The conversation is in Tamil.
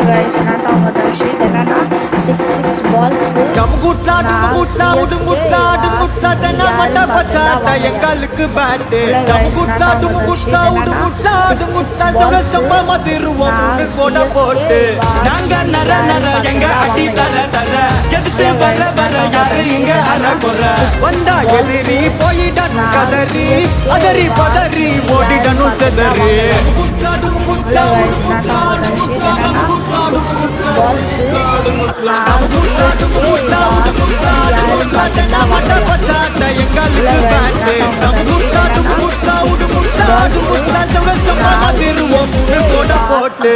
guys, natangadashi denana 6 balls. டமுகுட்லா டுமுகுட்லா உடுங்குட்லா டுங்குட்லா தென்ன மட்ட பச்சாட்ட எங்களுக்கு பேட்டு டமுகுட்லா டுமுகுட்லா உடுங்குட்லா டுங்குட்லா சௌரஸ்டமா மதிருவோம் மூணு கோட போட்டு நாங்க நர நர எங்க அடி தர தர எதிர்த்து வர வர யாரு இங்க அற குற வந்தா எதிரி போயிடணும் கதறி அதறி பதறி ஓடிடணும் செதறி டமுகுட்லா டுமுகுட்லா உடுங்குட்லா டுங்குட்லா டமுகுட்லா டுமுகுட்லா உடுங்குட்லா டமுகுட்லா டுமுகுட்லா போட்டு